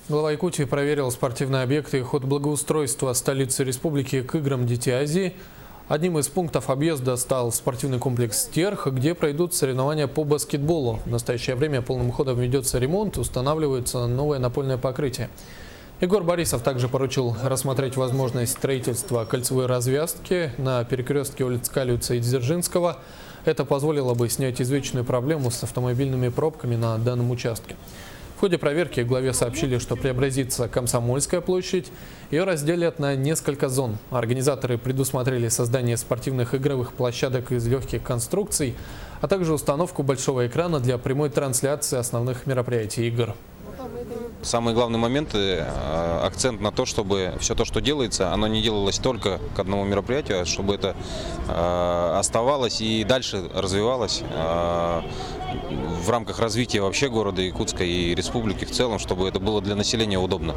Глава Якутии проверил спортивные объекты и ход благоустройства столицы республики к играм Детей Азии. Одним из пунктов объезда стал спортивный комплекс «Стерх», где пройдут соревнования по баскетболу. В настоящее время полным ходом ведется ремонт, устанавливается новое напольное покрытие. Егор Борисов также поручил рассмотреть возможность строительства кольцевой развязки на перекрестке улиц Калиуца и Дзержинского. Это позволило бы снять извечную проблему с автомобильными пробками на данном участке. В ходе проверки главе сообщили, что преобразится Комсомольская площадь. Ее разделят на несколько зон. Организаторы предусмотрели создание спортивных игровых площадок из легких конструкций, а также установку большого экрана для прямой трансляции основных мероприятий игр. Самые главные моменты – акцент на то, чтобы все то, что делается, оно не делалось только к одному мероприятию, а чтобы это оставалось и дальше развивалось в рамках развития вообще города Якутска и республики в целом, чтобы это было для населения удобно.